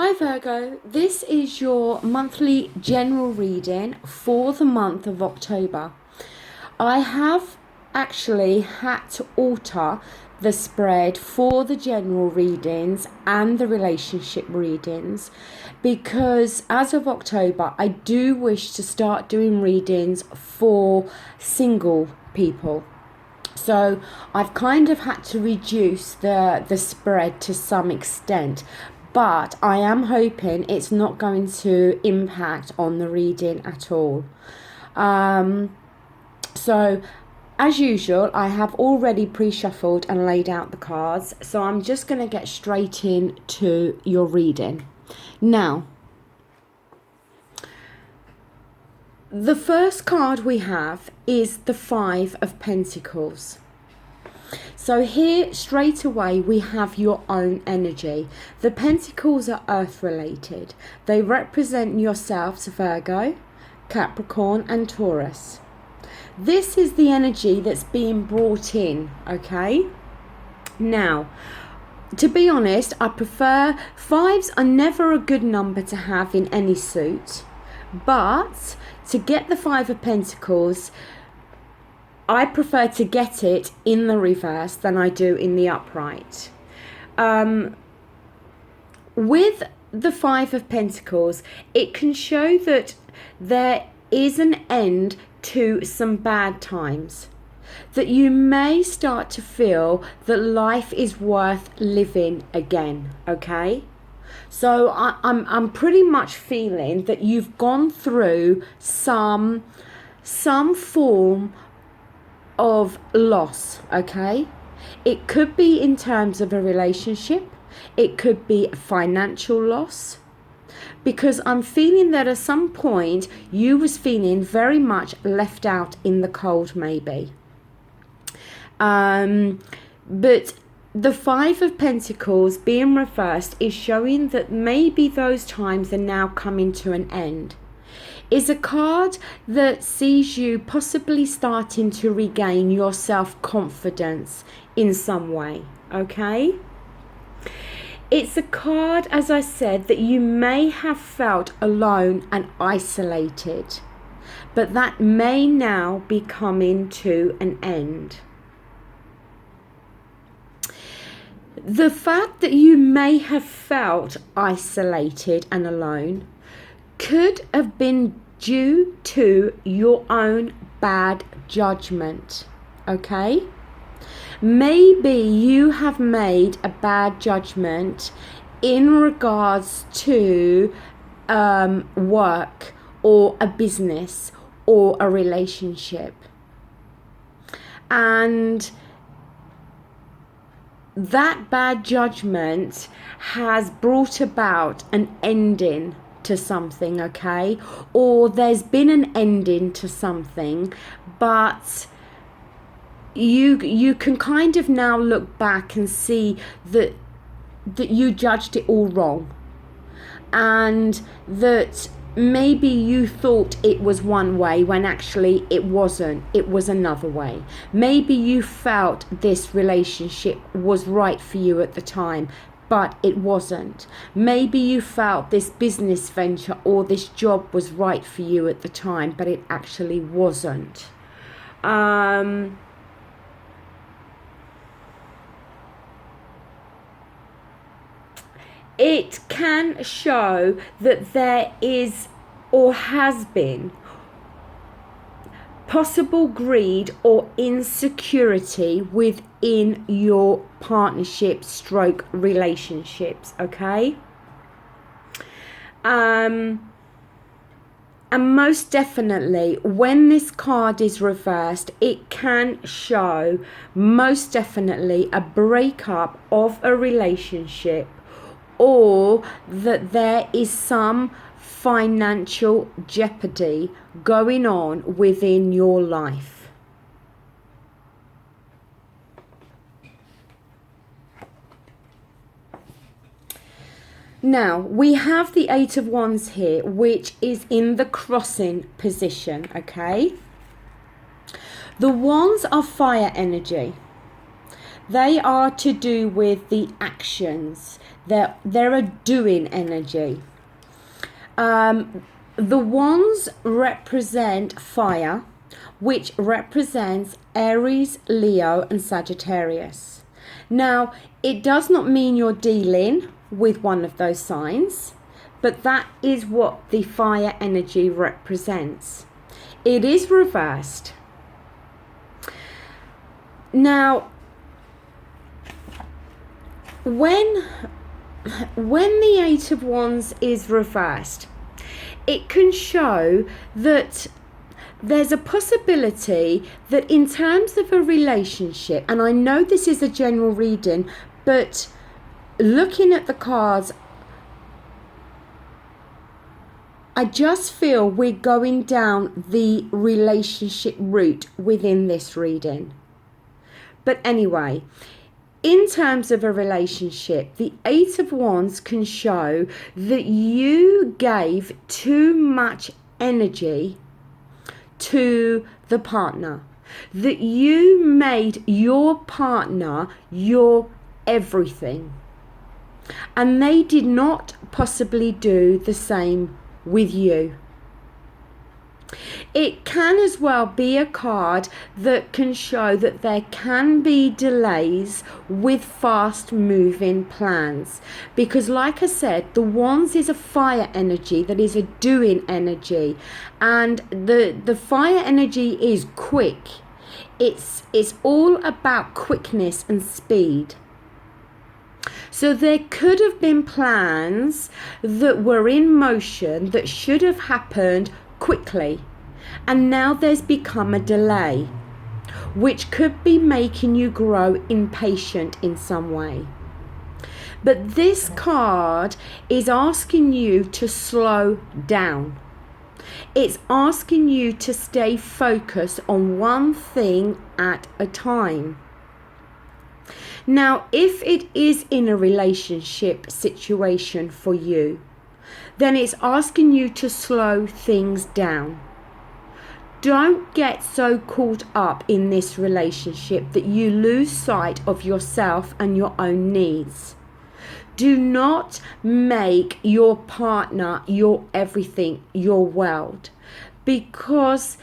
Hi Virgo, this is your monthly general reading for the month of October. I have actually had to alter the spread for the general readings and the relationship readings because as of October I do wish to start doing readings for single people. So I've kind of had to reduce the spread to some extent, but I am hoping it's not going to impact on the reading at all. So as usual, I have already pre-shuffled and laid out the cards, so I'm just going to get straight into your reading. Now, the first card we have is the Five of Pentacles. So here straight away we have your own energy. The Pentacles are earth related. They represent yourselves, Virgo, Capricorn and Taurus. This is the energy that's being brought in, okay? Now, to be honest, I prefer fives are never a good number to have in any suit, but to get the Five of Pentacles, I prefer to get it in the reverse than I do in the upright. With the Five of Pentacles, it can show that there is an end to some bad times, that you may start to feel that life is worth living again, okay? So I'm pretty much feeling that you've gone through some form of loss, okay? It could be in terms of a relationship, it could be a financial loss, because I'm feeling that at some point you was feeling very much left out in the cold maybe. But the Five of Pentacles being reversed is showing that maybe those times are now coming to an end. Is a card that sees you possibly starting to regain your self-confidence in some way, okay? It's a card, as I said, that you may have felt alone and isolated, but that may now be coming to an end. The fact that you may have felt isolated and alone could have been due to your own bad judgment, okay? Maybe you have made a bad judgment in regards to work or a business or a relationship, and that bad judgment has brought about an ending to something, okay? Or there's been an ending to something, but you can kind of now look back and see that you judged it all wrong, and that maybe you thought it was one way when actually it wasn't, it was another way. Maybe you felt this relationship was right for you at the time, but it wasn't. Maybe you felt this business venture or this job was right for you at the time, but it actually wasn't. It can show that there is or has been possible greed or insecurity within your partnership stroke relationships, okay? And most definitely when this card is reversed, it can show most definitely a breakup of a relationship, or that there is some financial jeopardy going on within your life. Now we have the Eight of Wands here, which is in the crossing position, okay? The wands are fire energy. They are to do with the actions, They're a doing energy. The wands represent fire, which represents Aries, Leo, and Sagittarius. Now, it does not mean you're dealing with one of those signs, but that is what the fire energy represents. It is reversed. Now, when the Eight of Wands is reversed, it can show that there's a possibility that in terms of a relationship, and I know this is a general reading, but looking at the cards, I just feel we're going down the relationship route within this reading. But anyway, in terms of a relationship, the Eight of Wands can show that you gave too much energy to the partner, that you made your partner your everything, and they did not possibly do the same with you. It can as well be a card that can show that there can be delays with fast moving plans, because like I said, the Wands is a fire energy that is a doing energy, and the fire energy is quick. It's all about quickness and speed. So there could have been plans that were in motion that should have happened quickly, and now there's become a delay, which could be making you grow impatient in some way. But this card is asking you to slow down. It's asking you to stay focused on one thing at a time. Now, if it is in a relationship situation for you, then it's asking you to slow things down. Don't get so caught up in this relationship that you lose sight of yourself and your own needs. Do not make your partner your everything, your world, because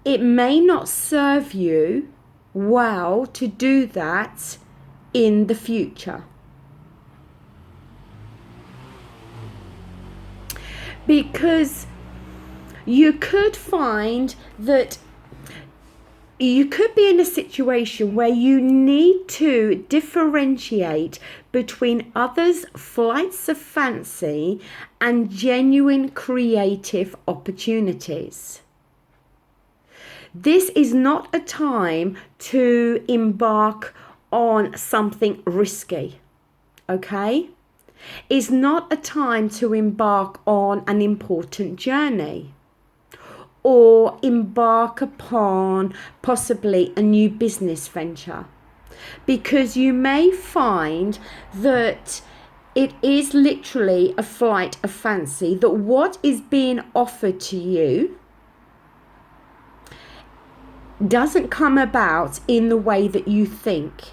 it may not serve you well to do that in the future. Because you could find that you could be in a situation where you need to differentiate between others' flights of fancy and genuine creative opportunities. This is not a time to embark on something risky, okay? It's not a time to embark on an important journey or embark upon possibly a new business venture, because you may find that it is literally a flight of fancy, that what is being offered to you doesn't come about in the way that you think.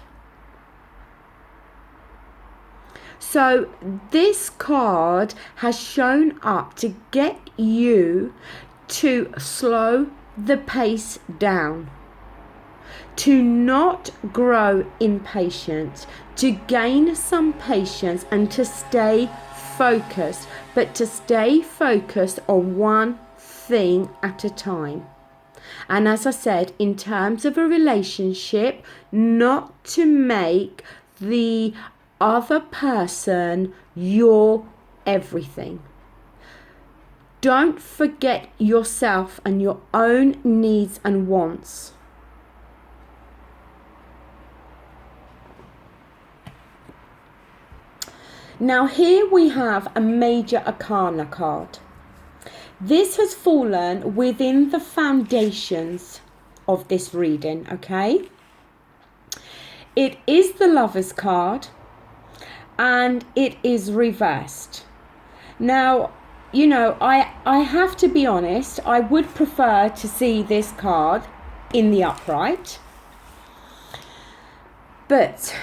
So this card has shown up to get you to slow the pace down, to not grow impatient, to gain some patience and to stay focused, but to stay focused on one thing at a time. And as I said, in terms of a relationship, not to make the other person your everything. Don't forget yourself and your own needs and wants. Now here we have a major arcana card. This has fallen within the foundations of this reading, okay? It is the Lover's card and it is reversed. Now, you know, I have to be honest, I would prefer to see this card in the upright. But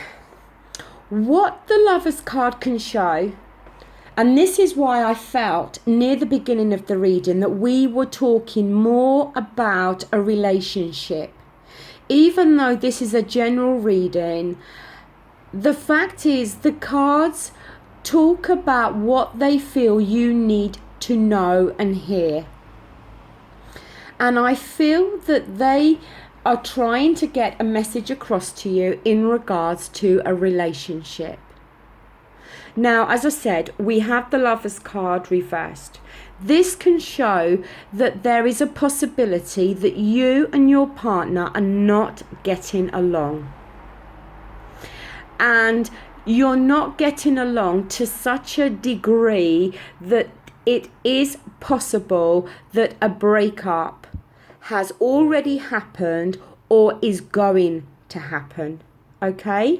What the Lovers card can show, and this is why I felt near the beginning of the reading that we were talking more about a relationship. Even though this is a general reading, the fact is the cards talk about what they feel you need to know and hear. And I feel that they are trying to get a message across to you in regards to a relationship. Now, as I said, we have the Lovers card reversed. This can show that there is a possibility that you and your partner are not getting along. And you're not getting along to such a degree that it is possible that a breakup has already happened or is going to happen. Okay?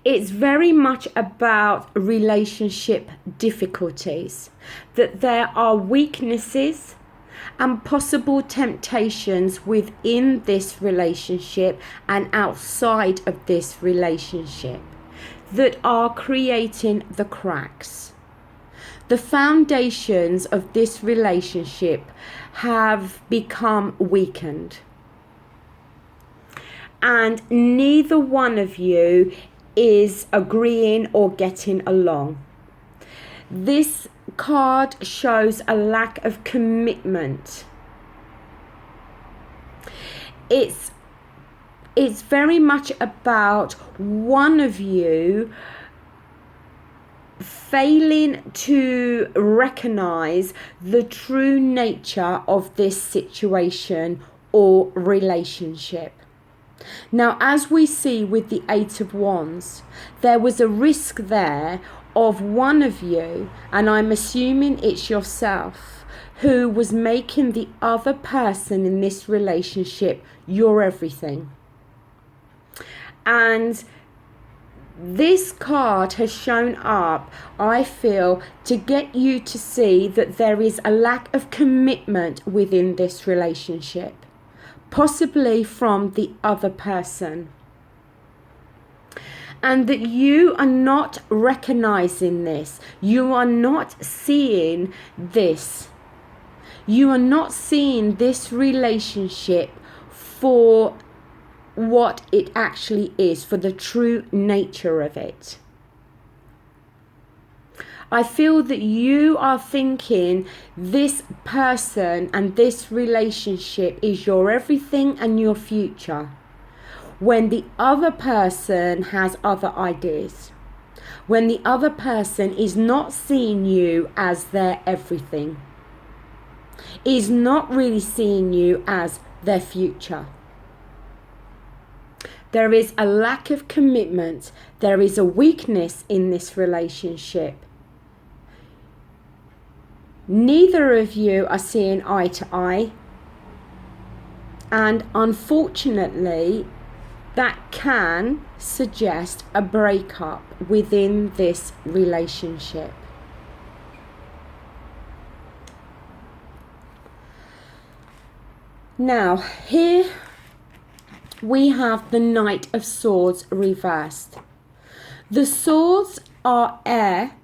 It's very much about relationship difficulties, that there are weaknesses and possible temptations within this relationship and outside of this relationship that are creating the cracks. The foundations of this relationship have become weakened, and neither one of you is agreeing or getting along. This card shows a lack of commitment. It's very much about one of you failing to recognize the true nature of this situation or relationship. Now, as we see with the Eight of Wands, there was a risk there of one of you, and I'm assuming it's yourself, who was making the other person in this relationship your everything. And this card has shown up, I feel, to get you to see that there is a lack of commitment within this relationship, possibly from the other person, and that you are not recognizing this. You are not seeing this. You are not seeing this relationship for what it actually is, for the true nature of it. I feel that you are thinking this person and this relationship is your everything and your future, when the other person has other ideas, when the other person is not seeing you as their everything, is not really seeing you as their future. There is a lack of commitment. There is a weakness in this relationship. Neither of you are seeing eye to eye, and unfortunately that can suggest a breakup within this relationship. Now, here we have the Knight of Swords reversed. The swords are air.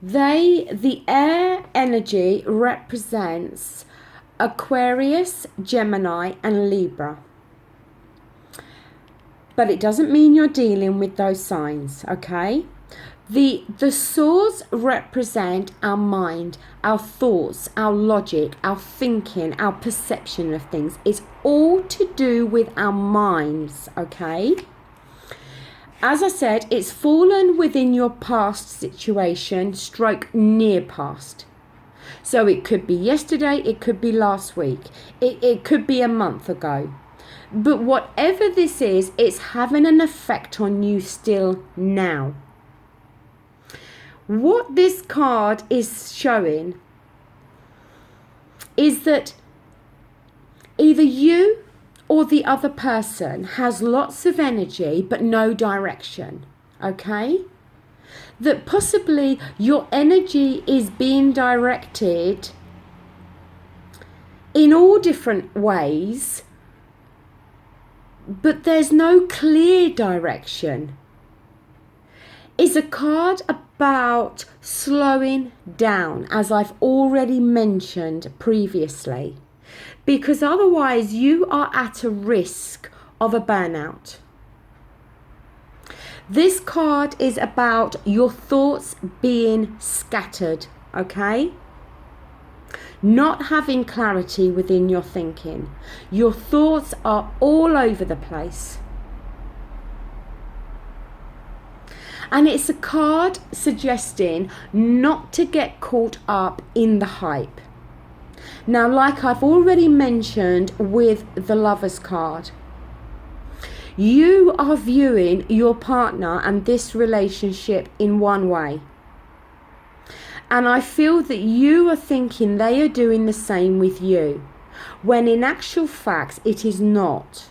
The air energy represents Aquarius, Gemini, and Libra. But it doesn't mean you're dealing with those signs, okay? The swords represent our mind, our thoughts, our logic, our thinking, our perception of things. It's all to do with our minds, okay? As I said, it's fallen within your past situation, stroke near past. So it could be yesterday, it could be last week, it could be a month ago. But whatever this is, it's having an effect on you still now. What this card is showing is that either you or the other person has lots of energy but no direction, okay? That possibly your energy is being directed in all different ways but there's no clear direction. It's a card about slowing down, as I've already mentioned previously, because otherwise you are at a risk of a burnout. This card is about your thoughts being scattered, okay? Not having clarity within your thinking. Your thoughts are all over the place. And it's a card suggesting not to get caught up in the hype. Now, like I've already mentioned with the Lovers card, you are viewing your partner and this relationship in one way. And I feel that you are thinking they are doing the same with you, when in actual fact it is not.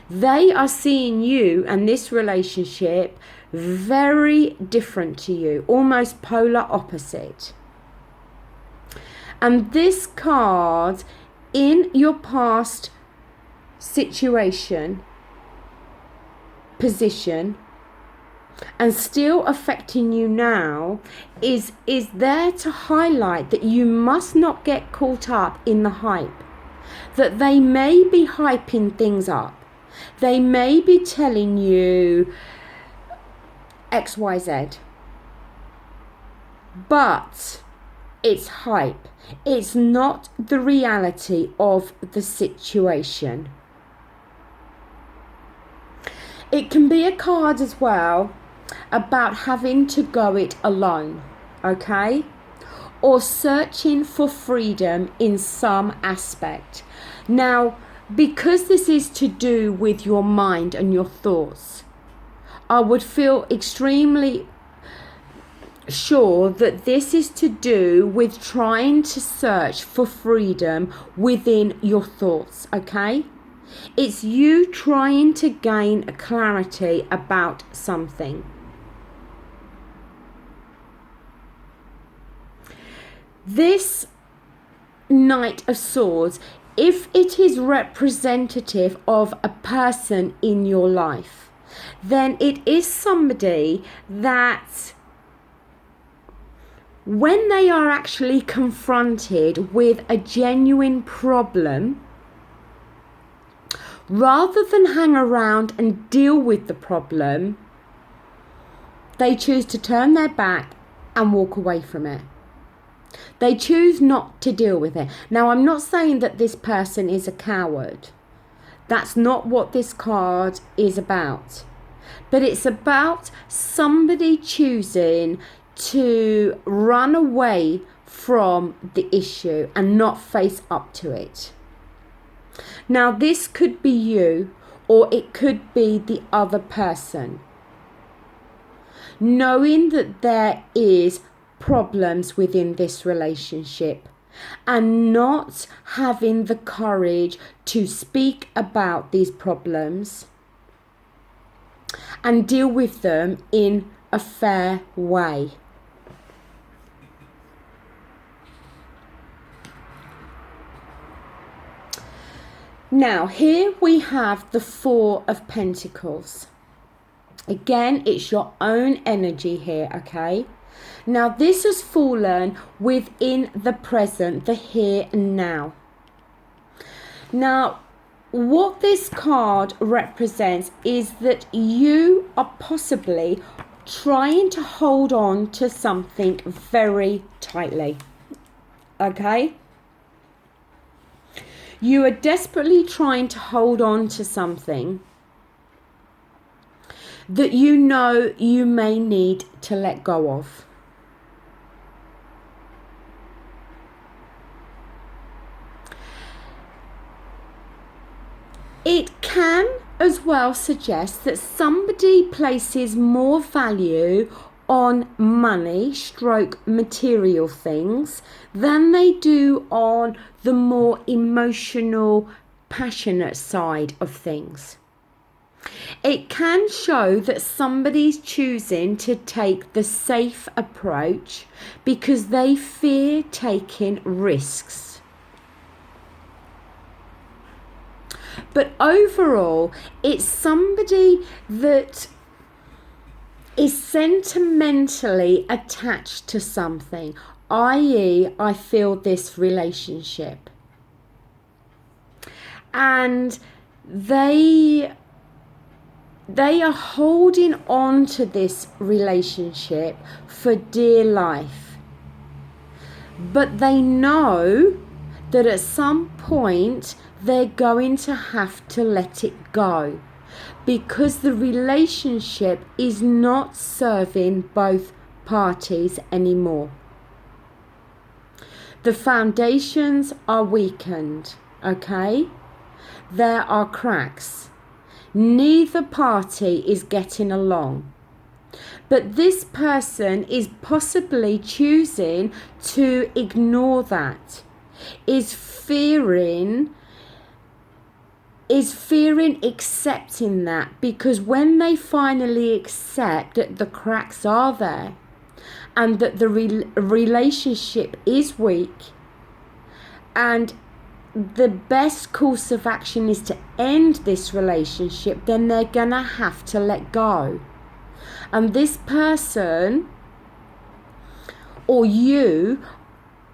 They are seeing you and this relationship very different to you, almost polar opposite. And this card in your past situation, position, and still affecting you now is there to highlight that you must not get caught up in the hype. That they may be hyping things up. They may be telling you XYZ. But it's hype. It's not the reality of the situation. It can be a card as well about having to go it alone, okay? Or searching for freedom in some aspect. Now, because this is to do with your mind and your thoughts, I would feel extremely sure that this is to do with trying to search for freedom within your thoughts, okay? It's you trying to gain a clarity about something. This Knight of Swords, if it is representative of a person in your life, then it is somebody that when they are actually confronted with a genuine problem, rather than hang around and deal with the problem, they choose to turn their back and walk away from it. They choose not to deal with it. Now, I'm not saying that this person is a coward. That's not what this card is about. But it's about somebody choosing to run away from the issue and not face up to it. Now, this could be you, or it could be the other person. Knowing that there is problems within this relationship and not having the courage to speak about these problems and deal with them in a fair way. Now, here we have the Four of Pentacles. Again, it's your own energy here, okay? Now, this has fallen within the present, the here and now. Now, what this card represents is that you are possibly trying to hold on to something very tightly, okay? You are desperately trying to hold on to something that you know you may need to let go of. It can as well suggest that somebody places more value on money stroke material things than they do on the more emotional, passionate side of things. It can show that somebody's choosing to take the safe approach because they fear taking risks. But overall, it's somebody that is sentimentally attached to something, i.e., I feel this relationship. And they are holding on to this relationship for dear life. But they know that at some point they're going to have to let it go, because the relationship is not serving both parties anymore. The foundations are weakened, okay? There are cracks. Neither party is getting along. But this person is possibly choosing to ignore that, is fearing accepting that, because when they finally accept that the cracks are there and that the relationship is weak and the best course of action is to end this relationship, then they're gonna have to let go. And this person, or you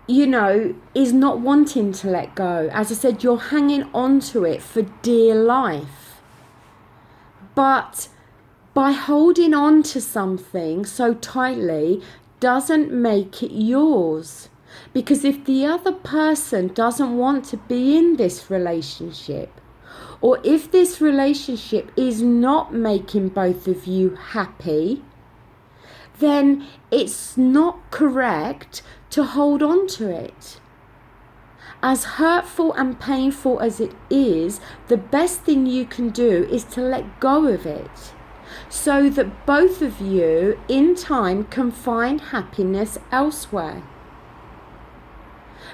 know, is not wanting to let go. As I said, you're hanging on to it for dear life. But by holding on to something so tightly doesn't make it yours. Because if the other person doesn't want to be in this relationship, or if this relationship is not making both of you happy, then it's not correct to hold on to it. As hurtful and painful as it is, the best thing you can do is to let go of it, so that both of you in time can find happiness elsewhere.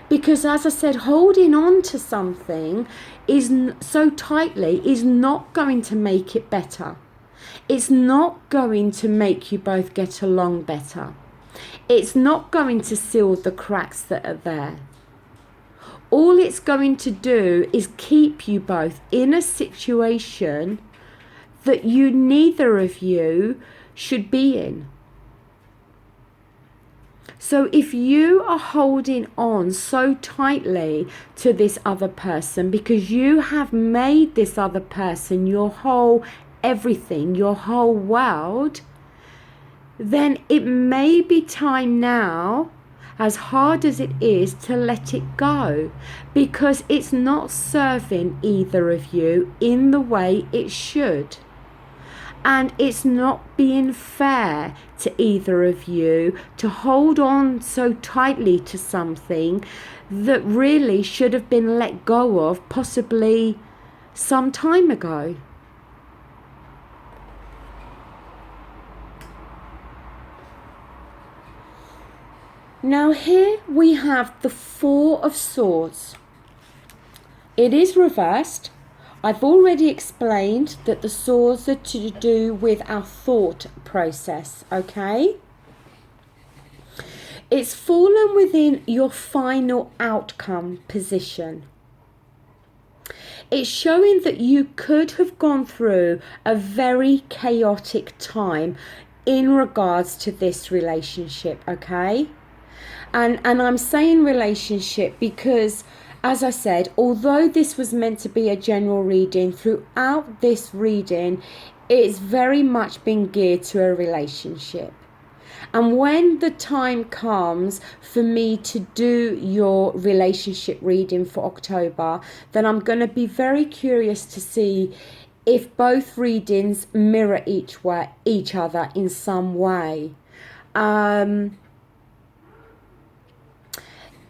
Because as I said, holding on to something so tightly is not going to make it better. It's not going to make you both get along better. It's not going to seal the cracks that are there. All it's going to do is keep you both in a situation that neither of you should be in. So if you are holding on so tightly to this other person because you have made this other person your whole everything, your whole world, then it may be time now, as hard as it is, to let it go, because it's not serving either of you in the way it should. And it's not being fair to either of you to hold on so tightly to something that really should have been let go of possibly some time ago. Now here we have the Four of Swords. It is reversed. I've already explained that the swords are to do with our thought process, okay? It's fallen within your final outcome position. It's showing that you could have gone through a very chaotic time in regards to this relationship, okay? And I'm saying relationship because, as I said, although this was meant to be a general reading, throughout this reading, it's very much been geared to a relationship. And when the time comes for me to do your relationship reading for October, then I'm going to be very curious to see if both readings mirror each other in some way.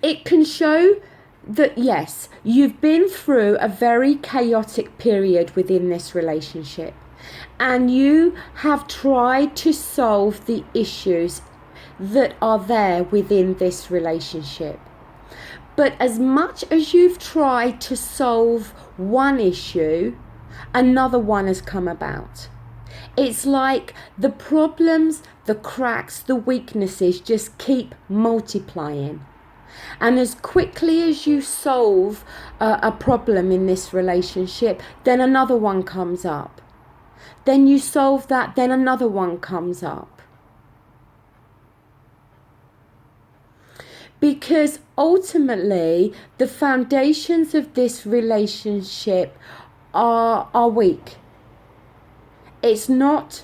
It can show that yes, you've been through a very chaotic period within this relationship, and you have tried to solve the issues that are there within this relationship. But as much as you've tried to solve one issue, another one has come about. It's like the problems, the cracks, the weaknesses just keep multiplying. And as quickly as you solve a problem in this relationship, then another one comes up. Then you solve that, then another one comes up. Because ultimately, the foundations of this relationship are weak. It's not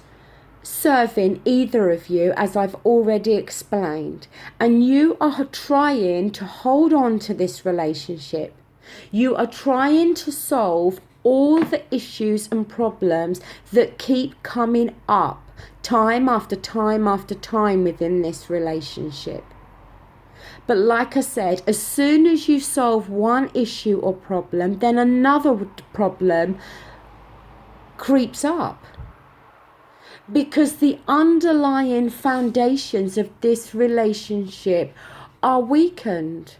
serving either of you, as I've already explained, and you are trying to hold on to this relationship. You are trying to solve all the issues and problems that keep coming up time after time after time within this relationship. But like I said, as soon as you solve one issue or problem, then another problem creeps up. Because the underlying foundations of this relationship are weakened.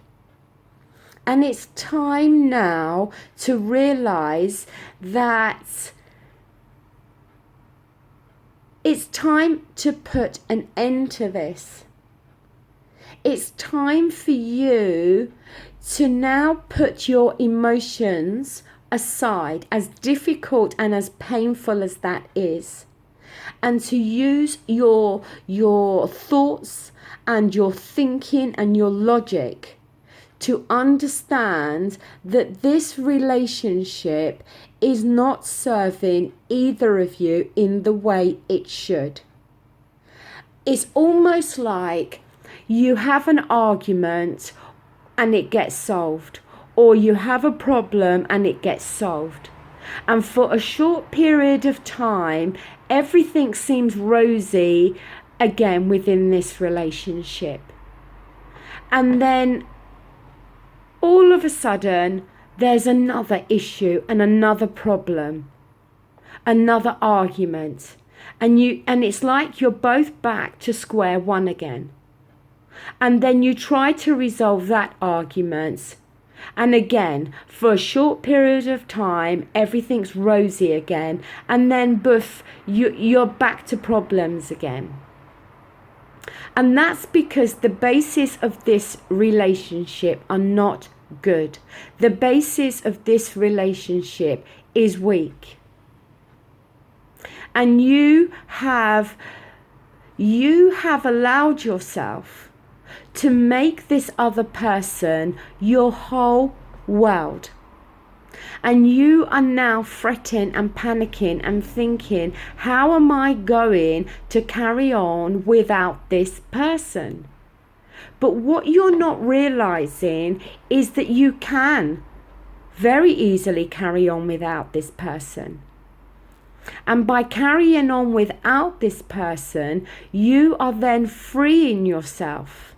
And it's time now to realize that it's time to put an end to this. It's time for you to now put your emotions aside, as difficult and as painful as that is, and to use your thoughts and your thinking and your logic to understand that this relationship is not serving either of you in the way it should. It's almost like you have an argument and it gets solved, or you have a problem and it gets solved. And for a short period of time, everything seems rosy again within this relationship. And then all of a sudden, there's another issue and another problem, another argument. And it's like you're both back to square one again. And then you try to resolve that argument. And again, for a short period of time, everything's rosy again. And then, boof, you're back to problems again. And that's because the basis of this relationship are not good. The basis of this relationship is weak. And you have allowed yourself to make this other person your whole world. And you are now fretting and panicking and thinking, how am I going to carry on without this person? But what you're not realizing is that you can very easily carry on without this person. And by carrying on without this person, you are then freeing yourself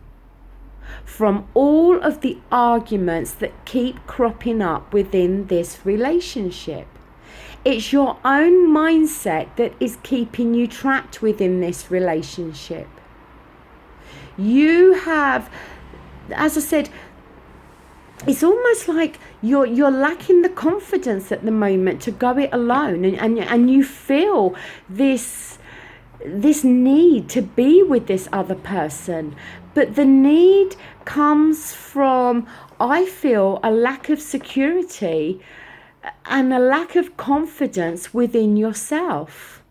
from all of the arguments that keep cropping up within this relationship. It's your own mindset that is keeping you trapped within this relationship. You have, as I said, it's almost like you're lacking the confidence at the moment to go it alone, and you feel this need to be with this other person. But the need comes from, I feel, a lack of security and a lack of confidence within yourself.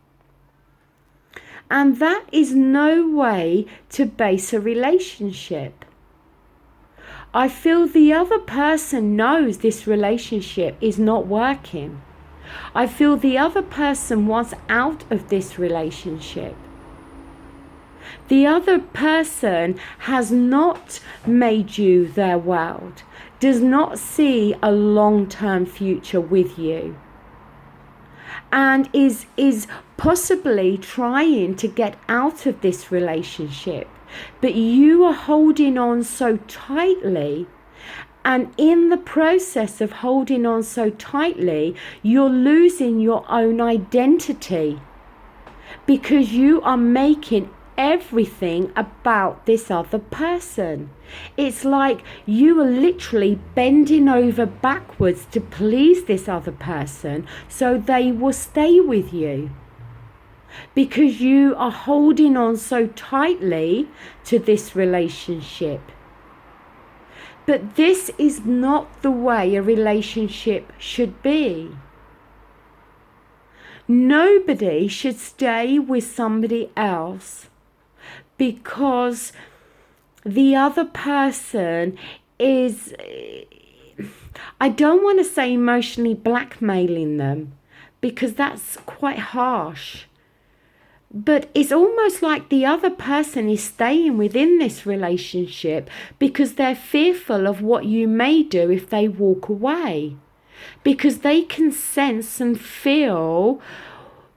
And that is no way to base a relationship. I feel the other person knows this relationship is not working. I feel the other person wants out of this relationship. The other person has not made you their world, does not see a long-term future with you, and is possibly trying to get out of this relationship. But you are holding on so tightly, and in the process of holding on so tightly, you're losing your own identity, because you are making everything about this other person. It's like you are literally bending over backwards to please this other person so they will stay with you, because you are holding on so tightly to this relationship. But this is not the way a relationship should be. Nobody should stay with somebody else because the other person is, I don't want to say emotionally blackmailing them because that's quite harsh. But it's almost like the other person is staying within this relationship because they're fearful of what you may do if they walk away. Because they can sense and feel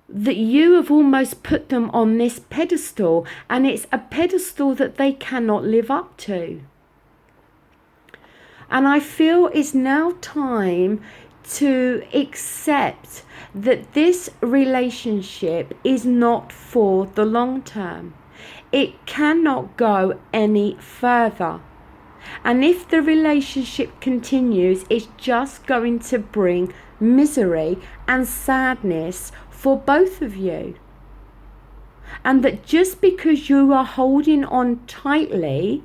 that you have almost put them on this pedestal, and it's a pedestal that they cannot live up to. And I feel it's now time to accept that this relationship is not for the long term. It cannot go any further. And if the relationship continues, it's just going to bring misery and sadness for both of you. And that just because you are holding on tightly,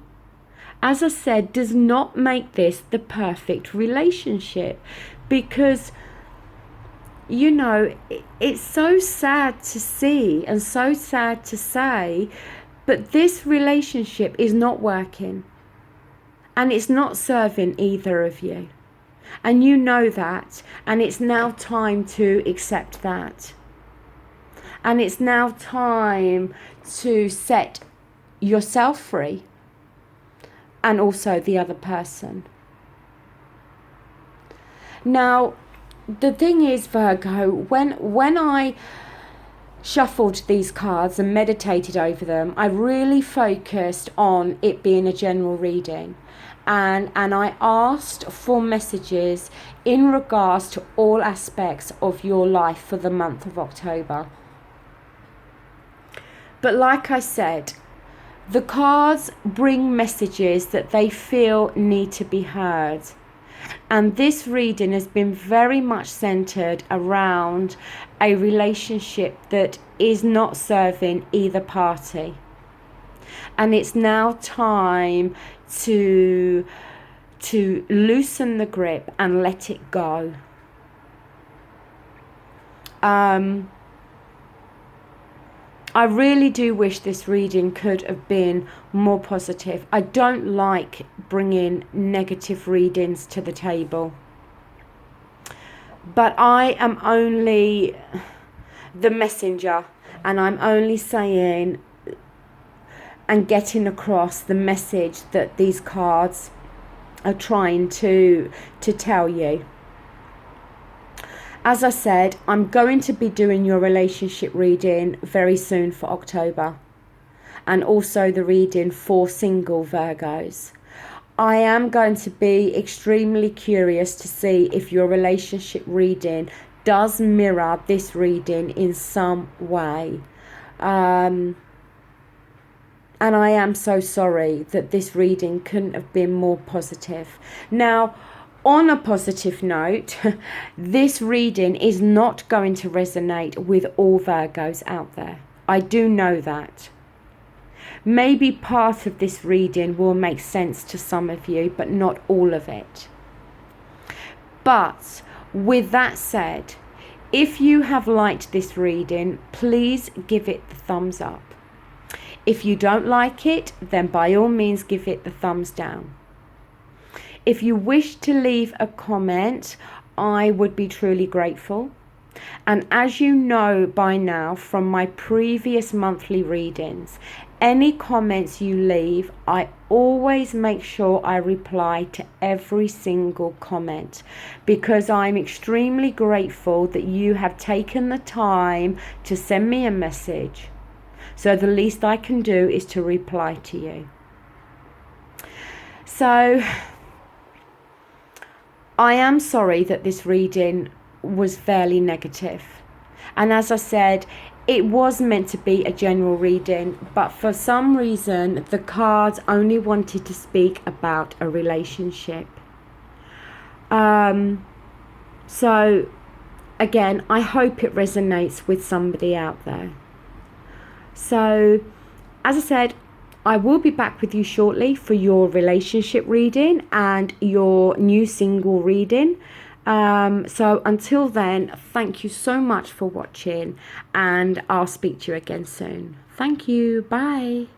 as I said, does not make this the perfect relationship. Because, you know, it's so sad to see and so sad to say, but this relationship is not working. And it's not serving either of you. And you know that. And it's now time to accept that. And it's now time to set yourself free. And also the other person. Now, the thing is, Virgo, when I shuffled these cards and meditated over them, I really focused on it being a general reading. And I asked for messages in regards to all aspects of your life for the month of October. But like I said, the cards bring messages that they feel need to be heard. And this reading has been very much centered around a relationship that is not serving either party. And it's now time to loosen the grip and let it go. I really do wish this reading could have been more positive. I don't like bringing negative readings to the table. But I am only the messenger, and I'm only saying and getting across the message that these cards are trying to tell you. As I said, I'm going to be doing your relationship reading very soon for October, and also the reading for single Virgos. I am going to be extremely curious to see if your relationship reading does mirror this reading in some way. And I am so sorry that this reading couldn't have been more positive. Now, on a positive note, this reading is not going to resonate with all Virgos out there. I do know that. Maybe part of this reading will make sense to some of you, but not all of it. But with that said, if you have liked this reading, please give it the thumbs up. If you don't like it, then by all means give it the thumbs down. If you wish to leave a comment, I would be truly grateful. And as you know by now from my previous monthly readings, any comments you leave, I always make sure I reply to every single comment, because I'm extremely grateful that you have taken the time to send me a message. So the least I can do is to reply to you. So I am sorry that this reading was fairly negative. And as I said, it was meant to be a general reading, but for some reason, the cards only wanted to speak about a relationship. So, again, I hope it resonates with somebody out there. So, as I said, I will be back with you shortly for your relationship reading and your new single reading. So until then, thank you so much for watching, and I'll speak to you again soon. Thank you. Bye.